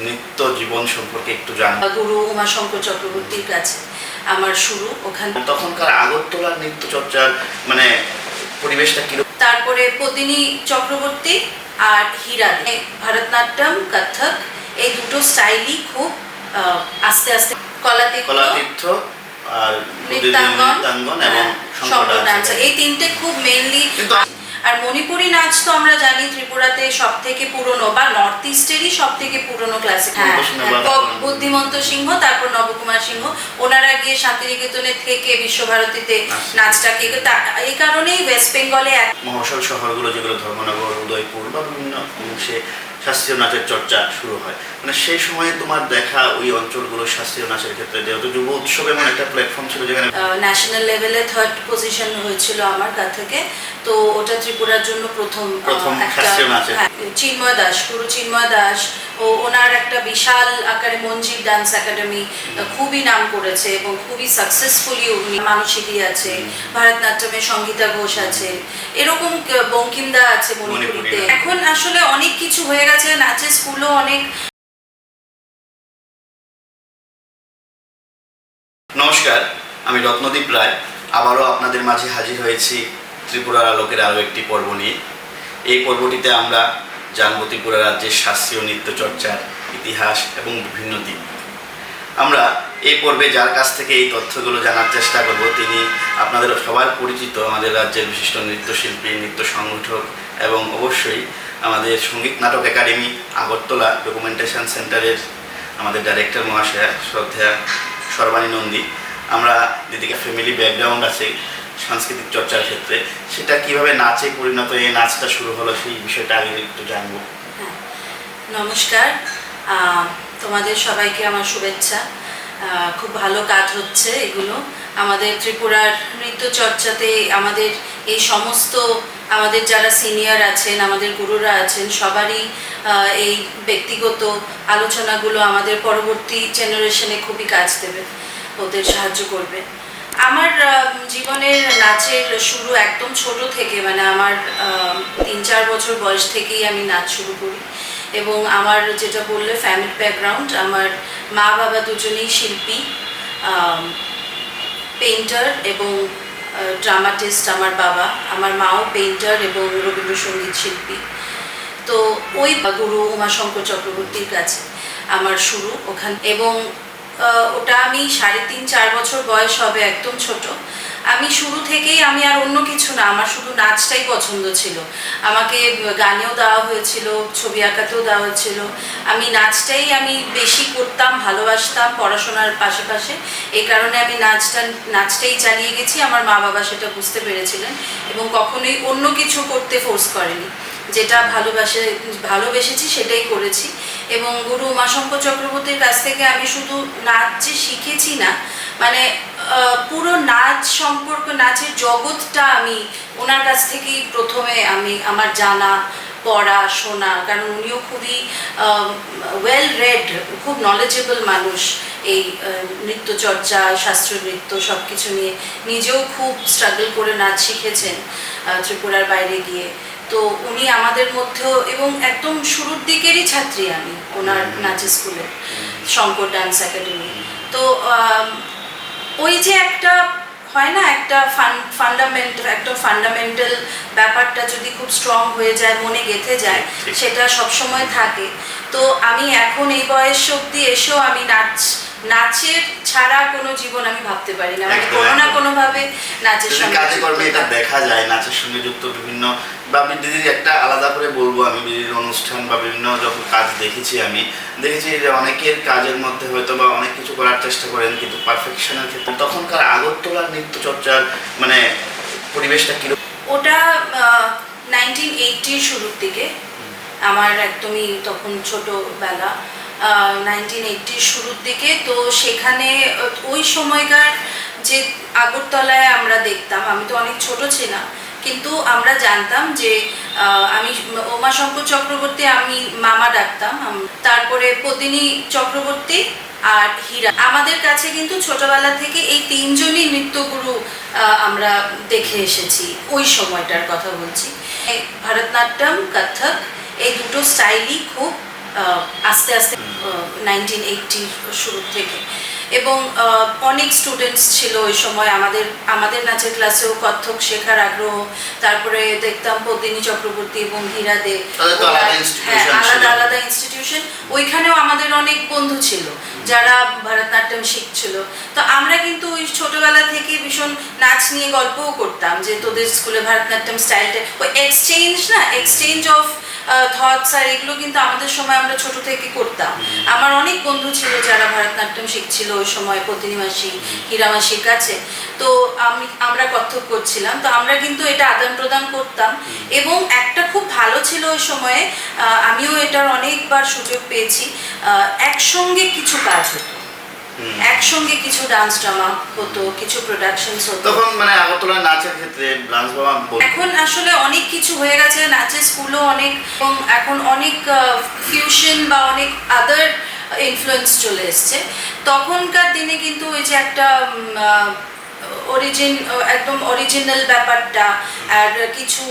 নিত্য জীবন সম্পর্কে একটু জানব। গুরু উমাশঙ্কর চক্রবর্তীর কাছে আমার শুরু ওখানে। তখনকার আগরতলার নৃত্য চর্চার মানে পরিবেশটা কি? তারপরে পদিনী চক্রবর্তী আর হীরা, ভারতনাট্যম, কত্থক, এই দুটো স্টাইলই খুব আস্তে আস্তে কলাতীর্থ আর নৃত্যাঙ্গন এবং শঙ্কর ডান্স, এই তিনটে খুব মেইনলি। আর মণিপুরি নাচ তো আমরা জানি ত্রিপুরাতে সব থেকে পুরনো বা নর্থ ইস্টেরই সব থেকে পুরনো ক্লাসিক। বুদ্ধিমন্ত সিংহ, তারপর নবকুমার সিংহ, ওনারা গিয়ে শান্তিনিকেতনে থেকে বিশ্বভারতীতে নাচটাকে, এই কারণেই ওয়েস্ট বেঙ্গলে মহাশল শহরগুলো যেগুলো ধর্মনগর, উদয়পুর বা বিভিন্ন অংশে শাস্ত্রীয় নাচের চর্চা শুরু হয়। মানে সেই সময়ে তোমার দেখা ওই অঞ্চলগুলো শাস্ত্রীয় নাচের ক্ষেত্রে, যেহেতু যুব উৎসব এমন একটা প্ল্যাটফর্ম ছিল যেখানে ন্যাশনাল লেভেলে 3rd পজিশন হয়েছিল আমার কাছ থেকে, তো ওটা ত্রিপুরার জন্য প্রথম শাস্ত্রীয় নাচের। চিন্ময় দাস, গুরু চিন্ময় দাস, ও ওনার একটা বিশাল আকারে মঞ্জির ডান্স একাডেমি খুবই নাম করেছে এবং খুবই সাকসেসফুলি উনি। মানসিদি আছে, ভারতনাট্যমে সঙ্গীতা ঘোষ আছে, এরকম বঙ্কিমদা আছে মণিপুরিতে। এখন আসলে অনেক কিছু হয়ে গেছে, নাচের স্কুলও অনেক। নমস্কার, আমি রত্নদীপ রায় আবারও আপনাদের মাঝে হাজির হয়েছি ত্রিপুরার আলোকের আরও একটি পর্ব নিয়ে। এই পর্বটিতে আমরা জানব ত্রিপুরা রাজ্যের শাস্ত্রীয় নৃত্য চর্চার ইতিহাস এবং বিভিন্ন দিক। আমরা এই পর্বে যার কাছ থেকে এই তথ্যগুলো জানার চেষ্টা করব, তিনি আপনাদের সবার পরিচিত আমাদের রাজ্যের বিশিষ্ট নৃত্যশিল্পী, নৃত্য সংগঠক এবং অবশ্যই আমাদের সঙ্গীত নাটক একাডেমি আগরতলা ডকুমেন্টেশন সেন্টারের আমাদের ডাইরেক্টর মহাশয়া শ্রদ্ধেয়া সর্বাণী নন্দী। আমরা দিদিকে ফ্যামিলি ব্যাকগ্রাউন্ড আছে সাংস্কৃতিক চর্চার ক্ষেত্রে, সেটা কিভাবে নাচে পরিণত, এই নাচটা শুরু হলো, সেই বিষয়টা আগে একটু জানবো। নমস্কার, তোমাদের সবাইকে আমার শুভেচ্ছা। খুব ভালো কাজ হচ্ছে এগুলো আমাদের ত্রিপুরার নৃত্য চর্চাতে। আমাদের এই সমস্ত আমাদের যারা সিনিয়র আছেন, আমাদের গুরুরা আছেন, সবারই এই ব্যক্তিগত আলোচনাগুলো আমাদের পরবর্তী জেনারেশনে খুবই কাজ দেবে, ওদের সাহায্য করবে। আমার জীবনের নাচের শুরু একদম ছোট থেকে, মানে আমার 3-4 বছর বয়স থেকেই আমি নাচ শুরু করি। এবং আমার যেটা বললে ফ্যামিলি ব্যাকগ্রাউন্ড, আমার মা বাবা দুজনেই শিল্পী, পেইন্টার এবং ড্রামাটিস্ট আমার বাবা। আমার মাও পেইন্টার এবং রবীন্দ্রসঙ্গীত শিল্পী। তো ওই গুরু উমাশঙ্কর চক্রবর্তীর কাছে আমার শুরু ওখানে। এবং ওটা আমি 3.5-4 বছর বয়স হবে, একদম ছোট। আমি শুরু থেকেই, আমি আর অন্য কিছু না, আমার শুধু নাচটাই পছন্দ ছিল। আমাকে গানেও দেওয়া হয়েছিল, ছবি আঁকাতেও দেওয়া হয়েছিল। আমি নাচটাই বেশি করতাম, ভালোবাসতাম পড়াশোনার পাশে। এই কারণে আমি নাচটাই চালিয়ে গেছি। আমার মা বাবা সেটা বুঝতে পেরেছিলেন এবং কখনোই অন্য কিছু করতে ফোর্স করেনি। যেটা ভালোবেসেছি সেটাই করেছি। এবং গুরু উমাশঙ্কর চক্রবর্তীর কাছ থেকে আমি শুধু নাচ যে শিখেছি না, মানে পুরো নাচ সম্পর্ক, নাচের জগৎটা আমি ওনার কাছ থেকেই প্রথমে আমার জানা, পড়া, শোনা। কারণ উনিও খুবই ওয়েল রেড, খুব নলেজেবল মানুষ এই নৃত্যচর্চা, শাস্ত্রীয় নৃত্য সব কিছু নিয়ে। নিজেও খুব স্ট্রাগল করে নাচ শিখেছেন ত্রিপুরার বাইরে গিয়ে। তো উনি আমাদের মধ্যেও, এবং একদম শুরুর দিকেরই ছাত্রী আমি ওনার নাচের স্কুলে, শঙ্কর ডান্স একাডেমি। তো ওই যে একটা হয় না, একটা ফান্ডামেন্টাল ব্যাপারটা যদি খুব স্ট্রং হয়ে যায়, মনে গেঁথে যায়, সেটা সবসময় থাকে। তো আমি এখন এই বয়স অবধি এসেও আমি নাচের ছাড়া কোনো জীবন আমি ভাবতে পারি না। মানে কোনো না কোনোভাবে নাচের সঙ্গে কাজকর্মে এটা দেখা যায়, নাচের সঙ্গে যুক্ত বিভিন্ন, বা দিদির একটা আলাদা করে বলবো, আমি বিভিন্ন অনুষ্ঠান বা বিভিন্ন যখন কাজ দেখেছি যে অনেকের কাজের মধ্যে হয়তো বা অনেক কিছু করার চেষ্টা করেন, কিন্তু পারফেকশনের ক্ষেত্রে তখনকার আগরতলার নৃত্য চর্চার মানে পরিবেশটা কিরকম? ওটা 1980 শুরুর দিকে, আমার একদমই তখন ছোটবেলা, 1980 শুরুর দিকে। তো সেখানে ওই সময়কার যে আগরতলায় আমরা দেখতাম, আমি তো অনেক ছোট ছিলাম, কিন্তু আমরা জানতাম যে আমি উমাশঙ্কর চক্রবর্তী, আমি মামা ডাকতাম। তারপরে পদিনী চক্রবর্তী আর হীরা। আমাদের কাছে কিন্তু ছোটবেলা থেকে এই 3জনই নৃত্যগুরু আমরা দেখে এসেছি। ওই সময়টার কথা বলছি। ভারতনাট্যম, কত্থক, এই দুটো স্টাইলই খুব আস্তে আস্তে 1980 শুরু থেকে। এবং অনেক স্টুডেন্টস ছিল ওই সময় আমাদের নাচের ক্লাসেও কত্থক শেখার আগ্রহ। তারপরে দেখতাম পদ্মিনী চক্রবর্তী এবং হীরা দে, হ্যাঁ আলাদা আলাদা ইনস্টিটিউশন, ওইখানেও আমাদের অনেক বন্ধু ছিল যারা ভারতনাট্যম শিখছিল। তো আমরা কিন্তু ওই ছোটবেলা থেকে ভীষণ নাচ নিয়ে গল্পও করতাম যে তোদের স্কুলে ভারতনাট্যম স্টাইলটা, ওই এক্সচেঞ্জ অফ থটস আর এগুলো কিন্তু আমাদের সময় আমরা ছোট থেকে করতাম। আমার অনেক বন্ধু ছিল যারা ভারতনাট্যম শিখছিল ওই সময় পদ্মিনী মাসি, হীরা মাসির কাছে। তো আমরা কত্থক করছিলাম, তো আমরা কিন্তু এটা আদান প্রদান করতাম। এবং একটা খুব ভালো ছিল ওই সময়ে, আমিও এটার অনেকবার সুযোগ পেয়েছি, একসঙ্গে কিছু কাজ হতো, একসঙ্গে কিছু ডান্স ড্রামা হতো, কিছু প্রোডাকশনস হতো। তখন মানে আগরতলা নাচের ক্ষেত্রে ডান্স ড্রামা এখন আসলে অনেক কিছু হয়ে গেছে, নাচের স্কুলও অনেক, এবং এখন অনেক ফিউশন বা অনেক আদার ইনফ্লুয়েন্স চলে এসছে। তখনকার দিনে কিন্তু ওই যে একটা একদম অরিজিনাল ব্যাপারটা আর কিছু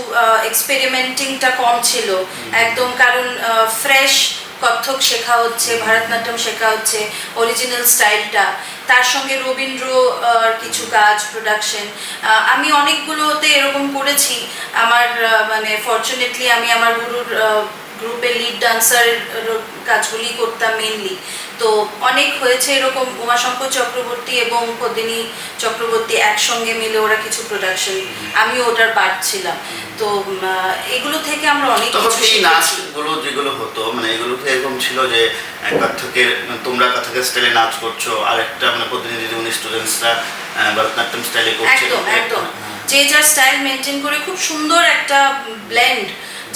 এক্সপেরিমেন্টিংটা কম ছিল একদম, কারণ ফ্রেশ কত্থক শেখা হচ্ছে, ভারতনাট্যম শেখা হচ্ছে, অরিজিনাল স্টাইলটা, তার সঙ্গে রবীন্দ্র কিছু কাজ প্রোডাকশন। আমি অনেকগুলোতে এরকম করেছি। আমার মানে ফরচুনেটলি আমি আমার গুরুর গ্রুপের লিড ডান্সার কাজগুলি করতাম মেনলি। তো অনেক হয়েছে এরকম, উমাশঙ্কর চক্রবর্তী এবং পদ্মিনী চক্রবর্তী একসঙ্গে মিলে ওরা কিছু প্রোডাকশন, আমিও ওটার পার্ট ছিলাম। তো এগুলো থেকে আমরা অনেক কিছু শিখেছি। নাচগুলো যেগুলো হতো মানে এগুলোতে এরকম ছিল যে কত্থকের, তোমরা কত্থকের স্টাইলে নাচ করছো, আর একটা মানে পদ্মিনী দিদিমণি স্টুডেন্টসরা ভারতনাট্যম স্টাইলে করছে। একদম যে যার স্টাইল মেনটেন করে খুব সুন্দর একটা ব্লেন্ড,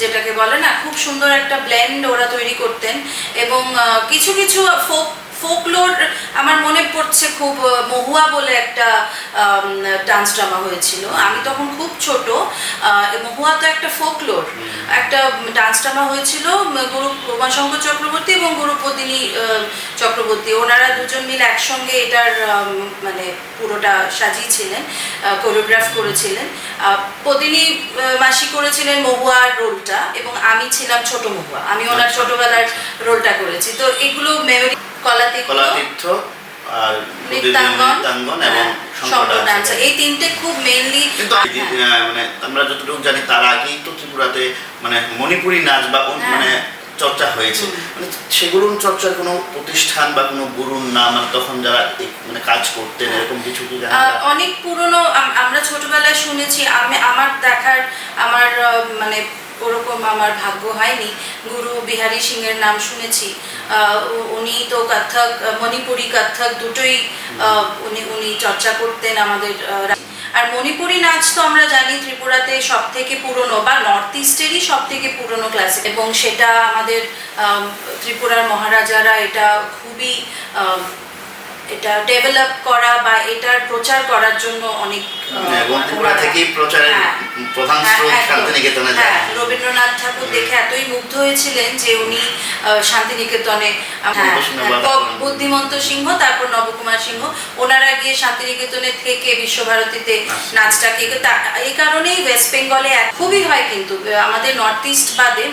যেটাকে বলে না, খুব সুন্দর একটা ব্লেন্ড ওরা তৈরি করতেন। এবং কিছু কিছু ফোকলোর আমার মনে পড়ছে খুব, মহুয়া বলে একটা ডান্স ড্রামা হয়েছিল, আমি তখন খুব ছোট। মহুয়া তো একটা ফোকলোর, একটা ডান্স ড্রামা হয়েছিল গুরু উমাশঙ্কর চক্রবর্তী এবং গুরু পদ্মিনী চক্রবর্তী, ওনারা দুজন মিলে একসঙ্গে এটার মানে পুরোটা সাজিয়েছিলেন, কোরিওগ্রাফ করেছিলেন। পদ্মিনী মাসি করেছিলেন মহুয়ার রোলটা এবং আমি ছিলাম ছোট মহুয়া, আমি ওনার ছোটবেলার রোলটা করেছি। তো এগুলো মেমোরি, কলাতীর্থ আর নৃত্যাঙ্গন এবং শঙ্কর ডান্স, এই তিনটে খুব মেইনলি। কিন্তু মানে আমরা যতটুকু জানি তার আগেই তো ত্রিপুরাতে মানে মণিপুরি নাচ বা মানে চর্চা হয়েছে, মানে সেগুলোর চর্চার কোনো প্রতিষ্ঠান বা কোনো গুরুর নাম তখন যারা মানে কাজ করতেন এরকম কিছু কি জানেন? অনেক পুরনো আমরা ছোটবেলায় শুনেছি, আমার দেখার আমার মানে ওরকম আমার ভাগ্য হয়নি। গুরু বিহারী সিংয়ের নাম শুনেছি, উনি তো কত্থক, মণিপুরি কত্থক দুটোই উনি চর্চা করতেন আমাদের। আর মণিপুরি নাচ তো আমরা জানি ত্রিপুরাতে সব থেকে পুরনো বা নর্থ ইস্টেরই সব থেকে পুরনো ক্লাসিক, এবং সেটা আমাদের ত্রিপুরার মহারাজারা এটা খুবই এটা ডেভেলপ করা বা এটার প্রচার করার জন্য অনেক ত্রিপুরা থেকেই প্রচারের প্রধান স্রোত শান্তিনিকেতনে যায়। রবীন্দ্রনাথ ঠাকুর দেখে এতই মুগ্ধ হয়েছিলেন যে উনি শান্তিনিকেতনে, বুদ্ধিমন্ত সিংহ তারপর নবকুমার সিংহ, ওনারা গিয়ে শান্তিনিকেতনে থেকে বিশ্বভারতীতে নাচটাকে, এই কারণেই ওয়েস্ট বেঙ্গলে খুবই হয়, কিন্তু আমাদের নর্থ ইস্ট বাদে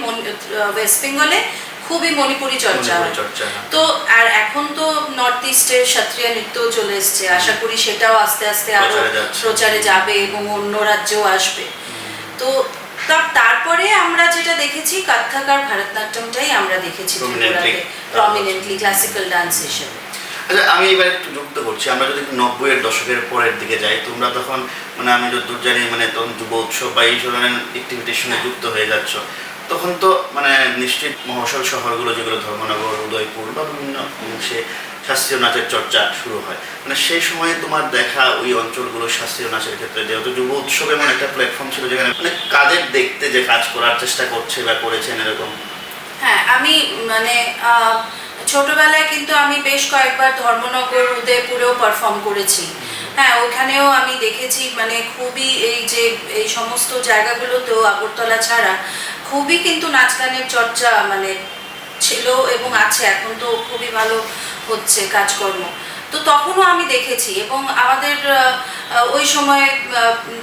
ওয়েস্ট বেঙ্গলে খুবই মণিপুরি চর্চা। তো আর এখন তো নর্থ ইস্টের শাস্ত্রীয় নৃত্য চলে এসছে, আশা করি সেটাও আস্তে আস্তে আরো প্রচারে যাবে এবং অন্য রাজ্যেও আসবে। তো তারপরে আমরা যেটা দেখেছি কত্থক আর ভারতনাট্যমটাই আমরা দেখেছি প্রমিনেন্টলি ক্লাসিক্যাল ডান্স হিসেবে। আচ্ছা, আমি এবার একটু যুক্ত করছি, আমরা যদি 90-এর দশকের পরের দিকে যাই, তোমরা তখন মানে আমি যতদূর জানি মানে তখন যুব উৎসব বা এই ধরনের অ্যাক্টিভিটির সঙ্গে যুক্ত হয়ে যাচ্ছ, তখন তো মানে নিশ্চিত মহাশল শহরগুলো যেগুলো ধর্মনগর, উদয়পুর বা বিভিন্ন অংশে শাস্ত্রীয় নাচের চর্চা শুরু হয়, মানে সেই সময়ে তোমার দেখা ওই অঞ্চলগুলো শাস্ত্রীয় নাচের ক্ষেত্রে, যেহেতু যুব উৎসব এমন একটা প্ল্যাটফর্ম ছিল যেখানে মানে কাদের দেখতে যে কাজ করার চেষ্টা করছে বা করেছেন এরকম? হ্যাঁ, আমি মানে ছোটবেলায় কিন্তু আমি বেশ কয়েকবার ধর্মনগর, উদয়পুরেও পারফর্ম করেছি। হ্যাঁ, ওখানেও আমি দেখেছি মানে খুবই এই সমস্ত জায়গাগুলোতেও আগরতলা ছাড়া খুবই কিন্তু নাচ গানের চর্চা মানে ছিল এবং আছে, এখন তো খুবই ভালো হচ্ছে কাজকর্ম। তো তখনও আমি দেখেছি এবং আমাদের ওই সময়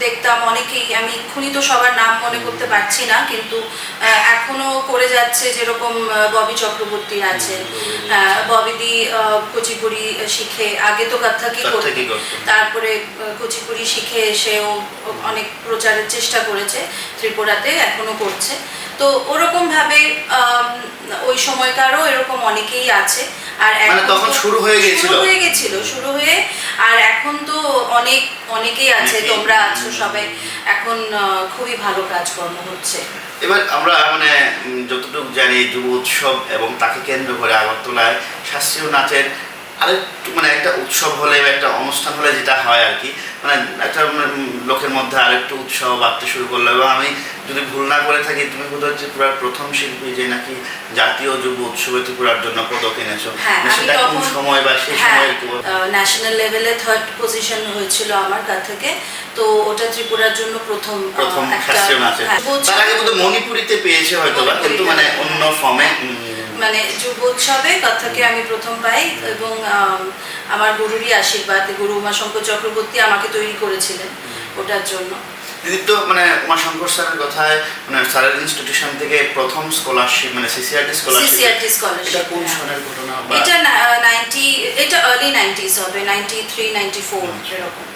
দেখতাম অনেকেই, আমি এক্ষুনি তো সবার নাম মনে করতে পারছি না, কিন্তু এখনো করে যাচ্ছে, যেরকম ববি চক্রবর্তী আছে, ববিদি কুচিপুড়ি শিখে, আগে তো কত্থকই করতো, তারপরে কুচিপুড়ি শিখে এসেও অনেক প্রচারের চেষ্টা করেছে ত্রিপুরাতে, এখনো করছে। তো ওরকম ভাবে ওই সময়কারও এরকম অনেকেই আছে। আর মানে তখন শুরু হয়ে গেছিল আর এখন তো অনেকেই আছে, তোমরা আছো সবাই, এখন খুবই ভালো কাজকর্ম হচ্ছে। এবার আমরা মানে যতটুকু জানি যুব উৎসব এবং তাকে কেন্দ্র করে আগরতলায় শাস্ত্রীয় নাচের আরেকটু মানে একটা উৎসব হলে বা একটা অনুষ্ঠান হলে যেটা হয় আর কি, মানে একটা লোকের মধ্যে আরেকটু উৎসাহ বাড়তে শুরু করলো। এবং আমি যদি ভুল না করে থাকি, তুমি বোধহয় ত্রিপুরার প্রথম শিল্পী যে নাকি জাতীয় যুব উৎসবে ত্রিপুরার জন্য পদক এনেছো, সেটা কোন সময় বা সেই সময়? ন্যাশনাল লেভেলে 3rd পজিশন হয়েছিল আমার থেকে, তো ওটা ত্রিপুরার জন্য প্রথম শাস্ত্রীয় নাচে। তার আগে বোধহয় মণিপুরিতে পেয়েছে হয়তো বা, কিন্তু মানে অন্য ফর্মে, মানে যুব উৎসবে কত্থকে আমি প্রথম পাই। এবং আমার গুরুরই আশীর্বাদ, গুরু উমাশঙ্কর চক্রবর্তী আমাকে তৈরি করেছিলেন ওটার জন্য। দিদি তো মানে উমাশঙ্কর স্যারের কথায় মানে স্যারের ইনস্টিটিউশন থেকে প্রথম স্কলারশিপ মানে সিসিআরটি স্কলারশিপ, এটা কোন সনের ঘটনা? এটা আর্লি 90s হবে, 93 94 এরকম।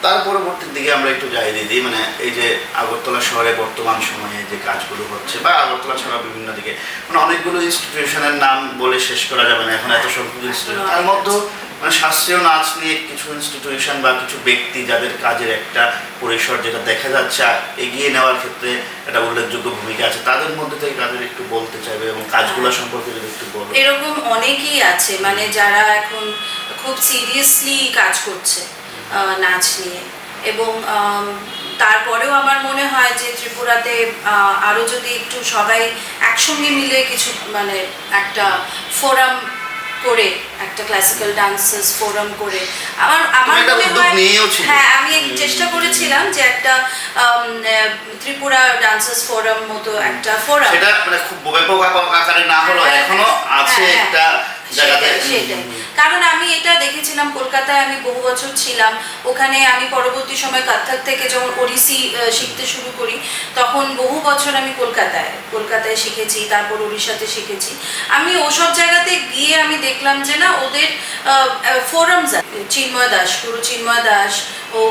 তার পরবর্তীর দিকে আমরা একটু যাই দিদি, মানে এই যে আগরতলা শহরে বর্তমান সময়ে যে কাজগুলো হচ্ছে বা আগরতলা ছাড়া বিভিন্ন দিকে মানে অনেকগুলো ইনস্টিটিউশনের নাম বলে শেষ করা যাবে না এখন, এত সংখ্যক ইনস্টিটিউশন। তার মধ্যে মানে শাস্ত্রীয় নাচ নিয়ে কিছু ইনস্টিটিউশন বা কিছু ব্যক্তি যাদের কাজের একটা পরিসর যেটা দেখা যাচ্ছে এগিয়ে নেওয়ার ক্ষেত্রে একটা উল্লেখযোগ্য ভূমিকা আছে, তাদের মধ্যে থেকে কাজের একটু বলতে চাইবে এবং কাজগুলো সম্পর্কে যদি একটু বলো। এরকম অনেকেই আছে মানে যারা এখন খুব সিরিয়াসলি কাজ করছে নাচ নিয়ে। এবং তারপরেও আমার মনে হয় যে ত্রিপুরাতে আরও যদি একটু সবাই একসঙ্গে মিলে কিছু মানে একটা ফোরাম করে, একটা ক্লাসিক্যাল ডান্সার্স ফোরাম করে, আমার মনে হয়, হ্যাঁ আমি চেষ্টা করেছিলাম যে একটা ত্রিপুরা ডান্সার্স ফোরাম মতো একটা ফোরাম, সেটা মানে খুব ব্যাপক আকারে না হলো এখনো আছে একটা জায়গাতে। সেটাই, কারণ আমি এটা দেখেছিলাম কলকাতায়, আমি বহু বছর ছিলাম ওখানে। আমি পরবর্তী সময় কত্থক থেকে যখন ওড়িশি শিখতে শুরু করি, তখন বহু বছর আমি কলকাতায় শিখেছি, তারপর উড়িষ্যাতে শিখেছি। আমি ওসব জায়গাতে গিয়ে আমি দেখলাম যে না, ওদের ফোরামস, চিন্ময় দাস, গুরু চিন্ময় দাস,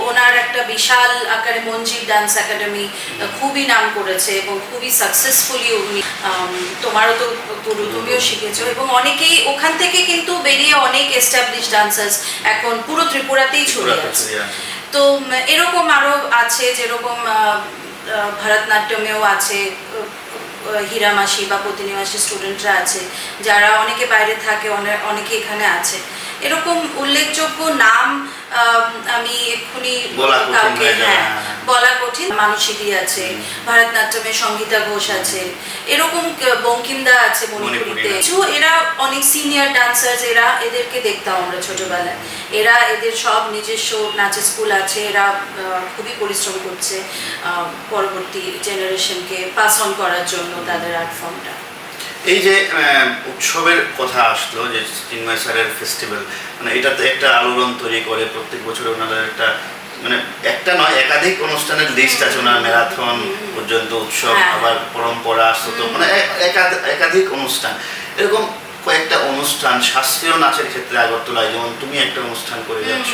ওনার একটা বিশাল আকারে মঞ্জির ডান্স একাডেমি, খুবই নাম করেছে এবং খুবই সাকসেসফুলি উনি, তোমারও তো গুরু, তুমিও শিখেছো, এবং অনেকেই ওখান থেকে কিন্তু বেরিয়ে অনেক এস্টাবলিশ ডান্সার্স এখন পুরো ত্রিপুরাতেই ছড়িয়ে আছে। তো এরকম আরও আছে, যেরকম ভরতনাট্যমেও আছে, হীরামাসি বা পতিনিবাসী স্টুডেন্টরা আছে যারা অনেকে বাইরে থাকে, অনেকে এখানে আছে। এরকম উল্লেখযোগ্য নাম আমি এক্ষুনি কাউকে বলা কঠিন। মানসিদি আছে, ভরতনাট্যমে সঙ্গীতা ঘোষ আছে, এরকম বঙ্কিমদা আছে মণিপুরিতে। এরা অনেক সিনিয়র ডান্সার্স, এদেরকে দেখতাম আমরা ছোটবেলায়। এদের সব নিজস্ব নাচের স্কুল আছে, এরা খুবই পরিশ্রম করছে পরবর্তী জেনারেশনকে পাস অন করার জন্য তাদের আর্ট ফর্মটা। এই যে উৎসবের কথা আসলো, যে চিন্ময় স্যারের ফেস্টিভ্যাল, মানে এটাতে একটা আলোড়ন তৈরি করে প্রত্যেক বছর ওনাদের একটা মানে একটা নয় একাধিক অনুষ্ঠানের লিস্ট আছে ওনার, ম্যারাথন পর্যন্ত উৎসব, আবার পরম্পরা আসতো, মানে একাধিক অনুষ্ঠান। এরকম কয়েকটা অনুষ্ঠান শাস্ত্রীয় নাচের ক্ষেত্রে আগরতলায়, যেমন তুমি একটা অনুষ্ঠান করে যাচ্ছ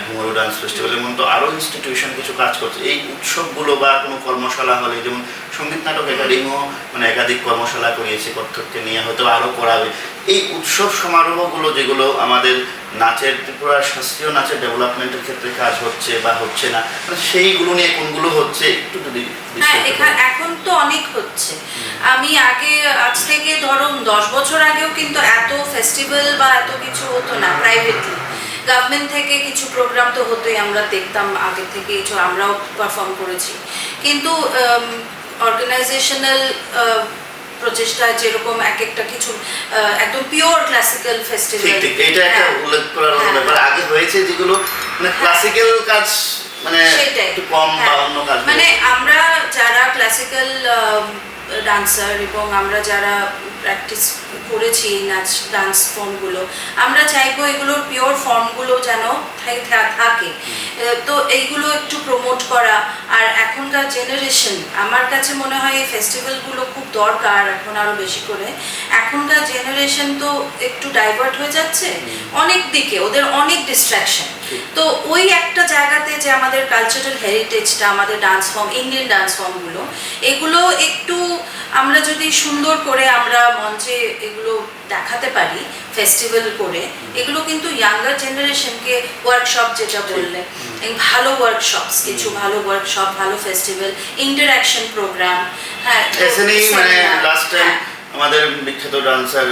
ঘুঙরু ডান্স ফেস্টিভ্যালের মতো, আরও ইনস্টিটিউশন কিছু কাজ করছে। এই উৎসবগুলো বা কোনো কর্মশালা হলে, যেমন সঙ্গীত নাটক একাডেমিও মানে একাধিক কর্মশালা করিয়েছে কত্থককে নিয়ে, হয়তো আরও করাবে। এই উৎসব সমারোহগুলো যেগুলো আমাদের নাচের, ত্রিপুরার শাস্ত্রীয় নাচের ডেভেলপমেন্টের ক্ষেত্রে কাজ হচ্ছে বা হচ্ছে না, মানে সেইগুলো নিয়ে কোনগুলো হচ্ছে একটু যদি। হ্যাঁ, এখন তো অনেক হচ্ছে। আমি আগে, আজ থেকে ধরো 10 বছর আগেও কিন্তু এত ফেস্টিভ্যাল বা এত কিছু হতো না প্রাইভেটলি। গভর্নমেন্ট থেকে কিছু প্রোগ্রাম তো হতোই, আমরা দেখতাম আগে থেকে, আমরাও পারফর্ম করেছি। কিন্তু অর্গানাইজেশনাল প্রচেষ্টা যেরকম একটা কিছু একদম পিওর ক্লাসিক্যাল ফেস্টিভ্যাল, এটা একটা উল্লেখ করার ব্যাপার আগে হয়েছে, যেগুলো মানে ক্লাসিক্যাল কাজ মানে একটু কম বা অন্য কাজ, মানে আমরা যারা ক্লাসিক্যাল ডান্সার এবং আমরা যারা প্র্যাকটিস করেছি এই নাচ ডান্স ফর্মগুলো, আমরা চাইবো এগুলোর পিওর ফর্মগুলো যেন থাকে। তো এইগুলো একটু প্রমোট করা। আর এখনকার জেনারেশন, আমার কাছে মনে হয় এই ফেস্টিভ্যালগুলো খুব দরকার এখন আরও বেশি করে। এখনকার জেনারেশন তো একটু ডাইভার্ট হয়ে যাচ্ছে অনেক দিকে, ওদের অনেক ডিস্ট্র্যাকশন। তো ওই একটা জায়গাতে যে আমাদের কালচারাল হেরিটেজটা, আমাদের ডান্স ফর্ম, ইন্ডিয়ান ডান্স ফর্মগুলো, এগুলো একটু আমরা যদি সুন্দর করে আমরা মঞ্চে এগুলো দেখাতে পারি ফেস্টিভ্যাল করে, এগুলো কিন্তু ইয়াঙ্গার জেনারেশনকে ওয়ার্কশপ যেটা বললে, ভালো ওয়ার্কশপস, কিছু ভালো ওয়ার্কশপ, ভালো ফেস্টিভ্যাল, ইন্টারঅ্যাকশন প্রোগ্রাম। হ্যাঁ, এখানেই মানে লাস্ট টাইম আমাদের বিখ্যাত ডান্সার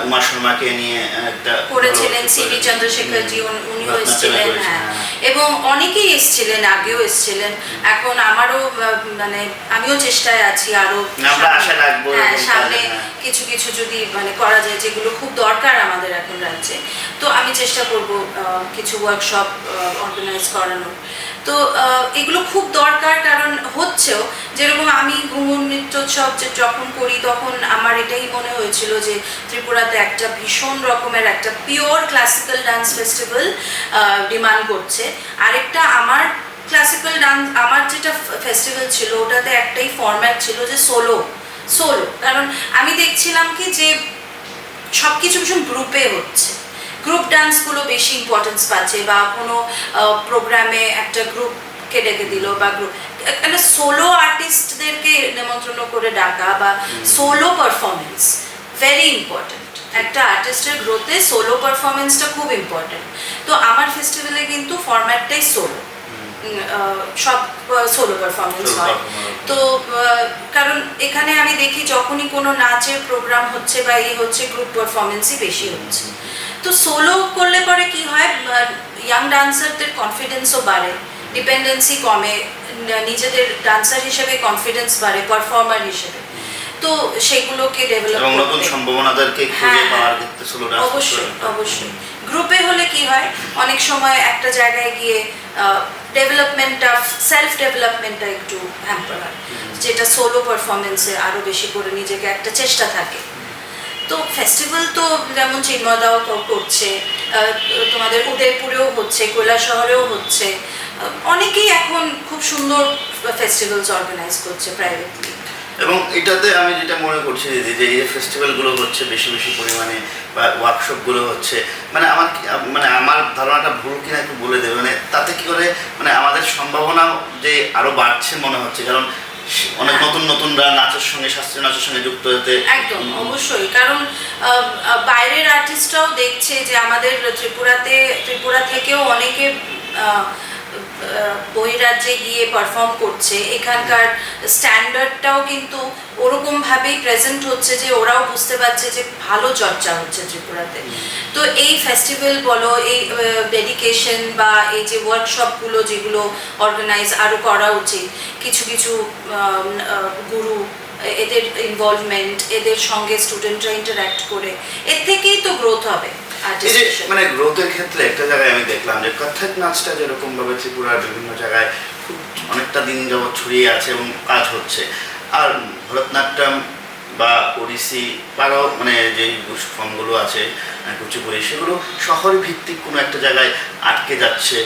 উমা শর্মাকে নিয়ে একটা করেছিলেন, সিবি চন্দ্রশেখরজি, উনিও এসেছিলেন। হ্যাঁ, এবং অনেকেই এসেছিলেন, আগেও এসেছিলেন। এখন আমারও মানে আমিও চেষ্টায় আছি আরো সামনে কিছু কিছু যদি মানে করা যায়, যেগুলো খুব দরকার আমাদের এখন রাজ্যে। তো আমি চেষ্টা করব কিছু ওয়ার্কশপ অর্গানাইজ করানোর। তো এগুলো খুব দরকার, কারণ হচ্ছেও। যেরকম আমি ঘুঙুর নৃত্যোৎসব যখন করি, তখন আমার এটাই মনে হয়েছিল যে ত্রিপুরাতে একটা ভীষণ রকমের একটা pure classical dance festival demand করছে। আরেকটা আমার ক্লাসিক্যাল ডান্স, আমার যেটা ফেস্টিভ্যাল ছিল ওটাতে একটাই ফরম্যাট ছিল যে সোলো। কারণ আমি দেখছিলাম কি যে সব কিছু ভীষণ গ্রুপে হচ্ছে, গ্রুপ ডান্সগুলো বেশি ইম্পর্টেন্স পাচ্ছে, বা কোনো প্রোগ্রামে একটা গ্রুপকে ডেকে দিল, বা গ্রুপ একটা সোলো আর্টিস্টদেরকে নিমন্ত্রণ করে ডাকা, বা সোলো পারফরমেন্স ভেরি ইম্পর্টেন্ট। একটা আর্টিস্টের গ্রোথে সোলো পারফরমেন্সটা খুব ইম্পর্টেন্ট। তো আমার ফেস্টিভ্যালে কিন্তু ফরম্যাটটাই সোলো, সব সোলো পারফরমেন্স হয়। তো কারণ এখানে আমি দেখি যখনই কোনো নাচের প্রোগ্রাম হচ্ছে বা এই হচ্ছে, গ্রুপ পারফরমেন্সই বেশি হচ্ছে। তো সোলো করলে পরে কি হয়, ইয়াং ডান্সারদের কনফিডেন্সও বাড়ে, ডিপেন্ডেন্সি কমে, নিজেদের ডান্সার হিসেবে কনফিডেন্স বাড়ে, পারফর্মার হিসেবে। তো সেগুলোকে ডেভেলপ এবং নতুন সম্ভাবনাদেরকে খুঁজে পাওয়ার ক্ষেত্রে সোলো ডান্স অবশ্যই গ্রুপে হলে কি হয়, অনেক সময় একটা জায়গায় গিয়ে ডেভেলপমেন্টটা, সেলফ ডেভেলপমেন্টটা একটু হ্যাম্পার হয়, যেটা সোলো পারফরমেন্সে আরও বেশি করে নিজেকে একটা চেষ্টা থাকে। তো ফেস্টিভ্যাল তো যেমন চিন্ময়দাও করছে, তোমাদের উদয়পুরেও হচ্ছে, কৈলাসহরেও হচ্ছে, অনেকেই এখন খুব সুন্দর ফেস্টিভ্যালস অর্গানাইজ করছে প্রাইভেটলি। এবং এটাতে আমি যেটা মনে করছি যে এই ফেস্টিভ্যালগুলো হচ্ছে বেশি বেশি পরিমাণে, বা ওয়ার্কশপগুলো হচ্ছে, আমার ধারণাটা ভুল কিনা একটু বলে দেবে, মানে তাতে কি করে মানে আমাদের সম্ভাবনা যে আরো বাড়ছে মনে হচ্ছে, কারণ অনেক নতুন নতুনরা নাচের সঙ্গে, শাস্ত্রীয় নাচের সঙ্গে যুক্ত হতে। একদম অবশ্যই, কারণ বাইরের আর্টিস্টরাও দেখছে যে আমাদের ত্রিপুরা থেকেও অনেকে বহিরাজ্যে গিয়ে পারফর্ম করছে, এখানকার স্ট্যান্ডার্ডটাও কিন্তু ওরকমভাবেই প্রেজেন্ট হচ্ছে যে ওরাও বুঝতে পারছে যে ভালো চর্চা হচ্ছে ত্রিপুরাতে। তো এই ফেস্টিভ্যাল বলো, এই ডেডিকেশন বা এই যে ওয়ার্কশপগুলো যেগুলো অর্গানাইজ আরও করা উচিত, কিছু কিছু গুরু, এদের ইনভলভমেন্ট, এদের সঙ্গে স্টুডেন্টরা ইন্টারঅ্যাক্ট করে, এর থেকেই তো গ্রোথ হবে। এই যে মানে গ্রোথের ক্ষেত্রে একটা জায়গায় আমি দেখলাম যে কত্থক নাচটা যেরকম ভাবে ত্রিপুরার বিভিন্ন জায়গায় খুব অনেকটা দিন যাবৎ ছড়িয়ে আছে এবং কাজ হচ্ছে, আর ভরতনাট্যম বা ওড়িশি আরও মানে যেই ফর্মগুলো আছে কুচিপুড়ি, সেগুলো শহর ভিত্তিক কোনো একটা জায়গায় আটকে যাচ্ছে,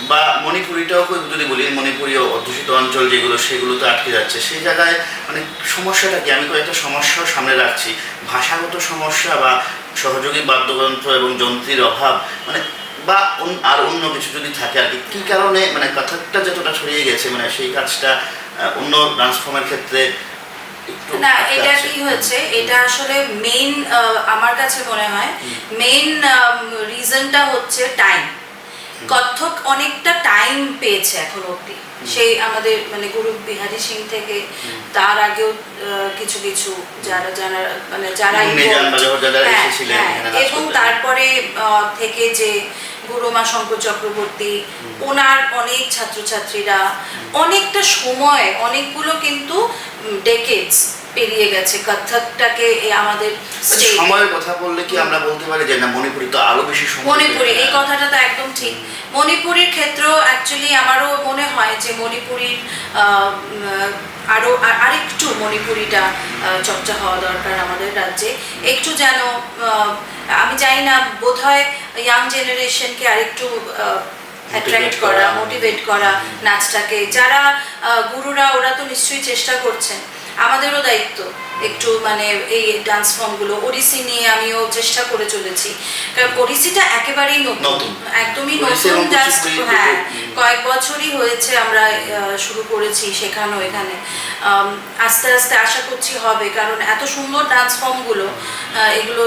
বা মণিপুরিটাও যদি বলি, মণিপুরি অধ্যুষিত অঞ্চল যেগুলো, সেগুলোতে আটকে যাচ্ছে। সেই জায়গায় মানে সমস্যাটা কি, আমি কয়েকটা সমস্যাও সামনে রাখছি, ভাষাগত সমস্যা বা সহযোগী বাদ্যযন্ত্র এবং যন্ত্রীর অভাব, মানে বা আর অন্য কিছু যদি থাকে আর কি, কী কারণে মানে কত্থকটা যতটা ছড়িয়ে গেছে, মানে সেই কাজটা অন্য ডান্স ফর্মের ক্ষেত্রে না, এটা কি হয়েছে, এটা আসলে মেইন আমার কাছে মনে হয় মেইন রিজনটা হচ্ছে টাইম। কত্থক অনেকটা টাইম পেয়েছে এখন অবধি, সেই আমাদের মানে গুরু বিহারী সিং থেকে, তার আগেও কিছু কিছু যারা মানে যারা এবং তারপরে থেকে যে গুরুমা শঙ্কর চক্রবর্তী, ওনার অনেক ছাত্রছাত্রীরা অনেকটা সময়, অনেকগুলো কিন্তু ডেকেডস পেরিয়ে গেছে কত্থকটাকে আমাদের state- সময়ের কথা বললে কি আমরা বলতে পারি যে না মণিপুরি তো আরো বেশি সময় মণিপুরি এই কথাটা তো একদম ঠিক। মণিপুরের ক্ষেত্রেও অ্যাকচুয়ালি আমারও মনে হয় যে মণিপুরির আরও আরেকটু মণিপুরিটা চর্চা হওয়া দরকার আমাদের রাজ্যে। একটু যেন আমি জানি না, বোধহয় ইয়াং জেনারেশনকে আরেকটু অ্যাট্রাক্ট করা, মোটিভেট করা নাচটাকে। যারা গুরুরা ওরা তো নিশ্চয়ই চেষ্টা করছেন, আমাদেরও দায়িত্ব একটু মানে এই ডান্স ফর্মগুলো। ওড়িশি নিয়ে আমিও চেষ্টা করে চলেছি, কারণ ওড়িশিটা একেবারেই নতুন, একদমই নতুন। জাস্ট হ্যাঁ কয়েক বছরই হয়েছে আমরা শুরু করেছি শেখানো এখানে। আস্তে আস্তে আশা করছি হবে, কারণ এত সুন্দর ডান্স ফর্মগুলো, এগুলো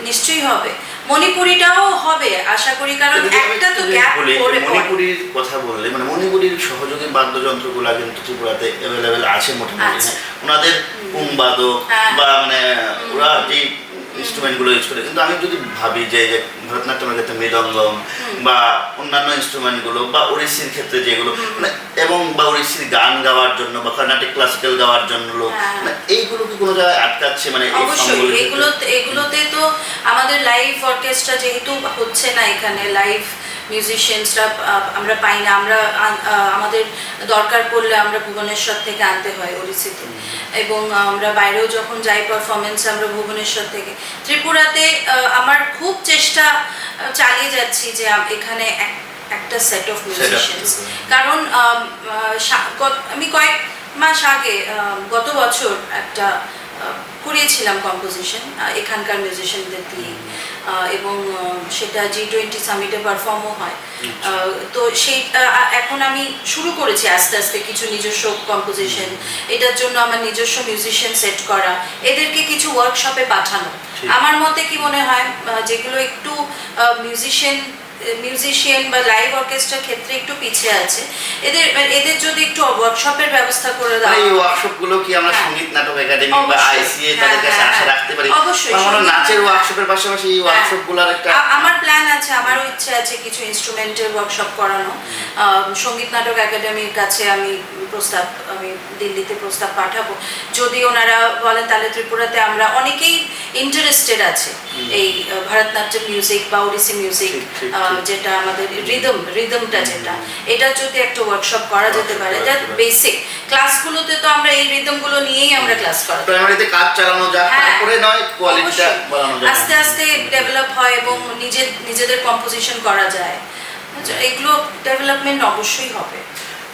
নিশ্চয়ই হবে। মণিপুরিটাও হবে আশা করি, কারণ একটা তো গ্যাপ পড়ে। মণিপুরির কথা বললে মানে মণিপুরির সহযোগী বাদ্যযন্ত্রগুলো কিন্তু ত্রিপুরাতে অ্যাভেলেবেল আছে মোটামুটি। ওনাদের পুংবাদক বা মানে ওরা যে ইনস্ট্রুমেন্টগুলো ইউজ করে, কিন্তু আমি যদি ভাবি যে ভরতনাট্যমের ক্ষেত্রে মৃদঙ্গম বা অন্যান্য ইনস্ট্রুমেন্টগুলো বা ওড়িশির ক্ষেত্রে যেগুলো মানে এবং বা ওড়িশির গান গাওয়ার জন্য বা কর্ণাটিক ক্লাসিক্যাল গাওয়ার জন্য মানে এইগুলো কি কোনো জায়গায় আটকাচ্ছে? মানে অবশ্যই এগুলোতে তো আমাদের লাইভ অর্কেস্ট্রা যেহেতু হচ্ছে না এখানে, লাইভ মিউজিশিয়ানসরা আমরা পাই না। আমরা আমাদের দরকার পড়লে আমরা ভুবনেশ্বর থেকে আনতে হয় ওড়িশিতে, এবং আমরা বাইরেও যখন যাই পারফরমেন্স আমরা ভুবনেশ্বর থেকে। ত্রিপুরাতে আমার খুব চেষ্টা চালিয়ে যাচ্ছি যে এখানে একটা সেট অফ মিউজিশিয়ানস, কারণ আমি কয়েক মাস আগে গত বছর একটা করিয়েছিলাম কম্পোজিশন এখানকার মিউজিশিয়ানদের দিয়ে, এবং সেটা G20 সামিটে পারফর্মও হয়। তো সেই এখন আমি শুরু করেছি আস্তে আস্তে কিছু নিজস্ব কম্পোজিশন, এটার জন্য আমার নিজস্ব মিউজিশিয়ান সেট করা, এদেরকে কিছু ওয়ার্কশপে পাঠানো। আমার মতে কি মনে হয়, যেগুলো একটু মিউজিশিয়ান বা লাইভ অর্কেস্ট্রার ক্ষেত্রে একটু পিছিয়ে আছে, এদের যদি একটু ওয়ার্কশপের ব্যবস্থা করে দেওয়া। এই ওয়ার্কশপগুলো কি আমরা সঙ্গীত নাটক একাডেমি বা আইসিএ তাদের কাছে আশা রাখতে পারি? অবশ্যই আমরা নাচের ওয়ার্কশপের পাশাপাশি এই ওয়ার্কশপগুলোর একটা আমার প্ল্যান আছে, আমারও ইচ্ছে আছে কিছু ইনস্ট্রুমেন্টের ওয়ার্কশপ করানো। সঙ্গীত নাটক একাডেমির কাছে আমি দিল্লিতে প্রস্তাব পাঠাবো, যদি ওনারা বলেন তাহলে। ত্রিপুরাতে আমরা অনেকেই ইন্টারেস্টেড আছে এই ভরতনাট্যম মিউজিক বা ওড়িশি মিউজিক, যেটা আমাদের রিদমটা যেটা, এটা যদি একটা ওয়ার্কশপ করা যেতে পারে, যা বেসিক ক্লাসগুলোতে তো আমরা এই রিদমগুলো নিয়েই আমরা ক্লাস করাই, প্রাইমারিতে কাজ চালানো যায়, তারপরে নয় কোয়ালিটিটা বাড়ানো যায়, আস্তে আস্তে ডেভেলপ হয় এবং নিজেদের কম্পোজিশন করা যায়। এগুলো ডেভেলপমেন্ট অবশ্যই হবে।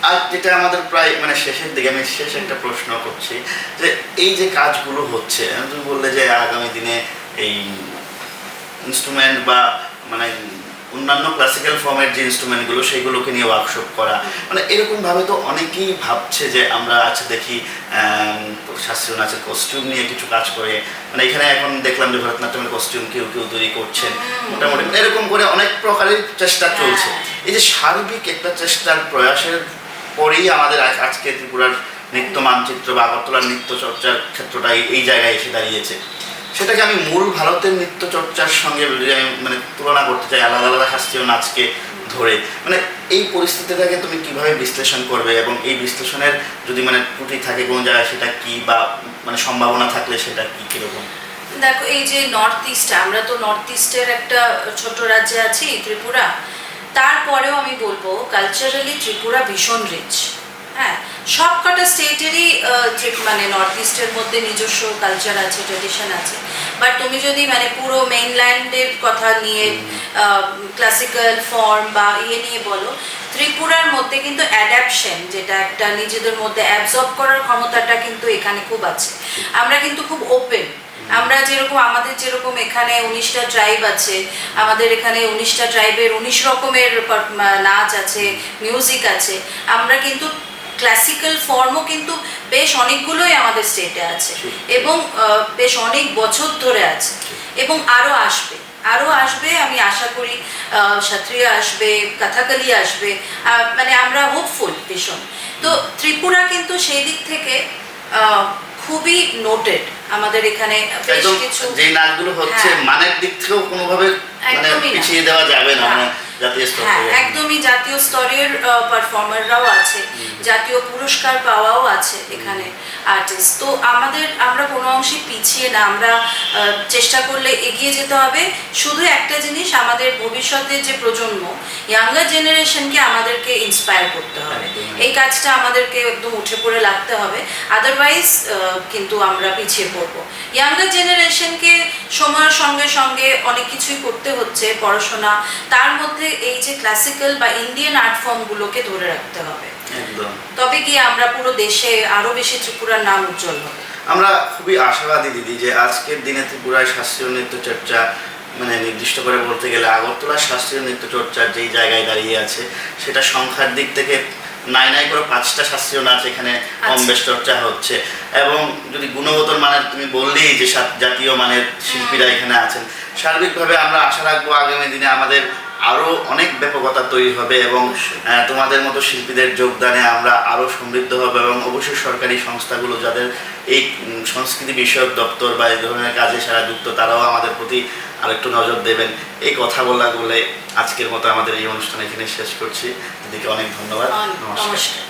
আর যেটা আমাদের প্রায় মানে শেষের দিকে, আমি শেষ একটা প্রশ্ন করছি যে এই যে কাজগুলো হচ্ছে, তুমি বললে যে আগামী দিনে এই ইনস্ট্রুমেন্ট বা মানে অন্যান্য ক্লাসিক্যাল ফর্মের যে ইনস্ট্রুমেন্টগুলো সেইগুলোকে নিয়ে ওয়ার্কশপ করা, মানে এরকমভাবে তো অনেকেই ভাবছে যে আমরা আচ্ছা দেখি শাস্ত্রীয় নাচের কস্টিউম নিয়ে কিছু কাজ করে, মানে এখানে এখন দেখলাম যে ভরতনাট্যমের কস্টিউম কেউ কেউ তৈরি করছেন, মোটামুটি এরকম করে অনেক প্রকারের চেষ্টা চলছে। এই যে সার্বিক একটা চেষ্টার প্রয়াসের পরেই আমাদের আজকে ত্রিপুরার নৃত্য মানচিত্র বা আগরতলার নৃত্য চর্চার ক্ষেত্রটা এই জায়গায় এসে দাঁড়িয়েছে। সেটাকে আমি মূল ভারতের নৃত্য চর্চার সঙ্গে মানে তুলনা করতে চাই, আলাদা আলাদা শাস্ত্রীয় নাচকে ধরে। মানে এই পরিস্থিতিটাকে তুমি কিভাবে বিশ্লেষণ করবে, এবং এই বিশ্লেষণের যদি মানে ত্রুটি থাকে কোন জায়গায় সেটা কি, বা মানে সম্ভাবনা থাকলে সেটা কি, কিরকম? দেখো, এই যে নর্থ ইস্ট, আমরা তো নর্থ ইস্টের একটা ছোট রাজ্যে আছি ত্রিপুরা, তারপরেও আমি বলবো কালচারালি ত্রিপুরা ভীষণ রিচ। হ্যাঁ, সব কটা স্টেটেরই মানে নর্থ ইস্টের মধ্যে নিজস্ব কালচার আছে, ট্রেডিশন আছে, বাট তুমি যদি মানে পুরো মেইনল্যান্ডের কথা নিয়ে ক্লাসিক্যাল ফর্ম বা নিয়ে বলো, ত্রিপুরার মধ্যে কিন্তু অ্যাডাপশন, যেটা একটা নিজেদের মধ্যে অ্যাবজর্ব করার ক্ষমতাটা কিন্তু এখানে খুব আছে। আমরা কিন্তু খুব ওপেন। আমরা আমাদের যেরকম এখানে 19টা ট্রাইব আছে, আমাদের এখানে 19টা ট্রাইবের 19 রকমের নাচ আছে, মিউজিক আছে। আমরা কিন্তু ক্লাসিক্যাল ফর্মও কিন্তু বেশ অনেকগুলোই আমাদের স্টেটে আছে, এবং বেশ অনেক বছর ধরে আছে, এবং আরও আসবে আমি আশা করি। সত্রিয়া আসবে, কথাকলি আসবে, মানে আমরা হোপফুল ভীষণ। তো ত্রিপুরা কিন্তু সেই দিক থেকে খুবই নোটেড। আমাদের এখানে বেশ কিছু যে নাচগুলো হচ্ছে মানের দিক থেকেও কোনোভাবে মানে পিছিয়ে দেওয়া যাবে না। জাতীয় স্তর হ্যাঁ, থেকে? একদমই জাতীয় স্তরের পারফর্মাররাও আছে, জাতীয় পুরস্কার পাওয়াও আছে এখানে আর্টিস্ট। তো আমরা কোনো অংশে পিছিয়ে না, আমরা চেষ্টা করলে এগিয়ে যেতে হবে। শুধু একটা জিনিস, আমাদের ভবিষ্যতের যে প্রজন্ম, ইয়াঙ্গার জেনারেশনকে আমাদেরকে ইন্সপায়ার করতে হবে। একদম। এই কাজটা আমাদেরকে একদম উঠে পড়ে লাগতে হবে, আদারওয়াইজ কিন্তু আমরা পিছিয়ে পড়বো। ইয়াঙ্গার জেনারেশনকে সময়ের সঙ্গে সঙ্গে অনেক কিছুই করতে হচ্ছে, পড়াশোনা, তার মধ্যে এই যে ক্লাসিক্যাল বা ইন্ডিয়ান আর্ট ফর্মগুলোকে ধরে রাখতে হবে। একদম। তবে গিয়ে আমরা পুরো দেশে আরো বেশি ত্রিপুরার নাম উজ্জ্বল হবে। আমরা খুবই আশাবাদী দিদি যে আজকের দিনে ত্রিপুরায় শাস্ত্রীয় নৃত্য চর্চা, মানে নির্দিষ্ট করে বলতে গেলে আগরতলার শাস্ত্রীয় নৃত্য চর্চার যেই জায়গায় দাঁড়িয়ে আছে, সেটা সংখ্যার দিক থেকে নাই করে 5টা শাস্ত্রীয় নাচ এখানে কম বেশ চর্চা হচ্ছে। এবং যদি গুণগত মানের, তুমি বললেই যে জাতীয় মানের শিল্পীরা এখানে আছেন, সার্বিকভাবে আমরা আশা রাখবো আগামী দিনে আমাদের আরও অনেক ব্যাপকতা তৈরি হবে এবং তোমাদের মতো শিল্পীদের যোগদানে আমরা আরও সমৃদ্ধ হবে। এবং অবশ্যই সরকারি সংস্থাগুলো যাদের এই সংস্কৃতি বিষয়ক দপ্তর বা এই ধরনের কাজে সারা যুক্ত, তারাও আমাদের প্রতি আরেকটু নজর দেবেন। এই কথা বলে আজকের মতো আমাদের এই অনুষ্ঠান এখানে শেষ করছি। দিদিকে অনেক ধন্যবাদ। নমস্কার। নমস্কার।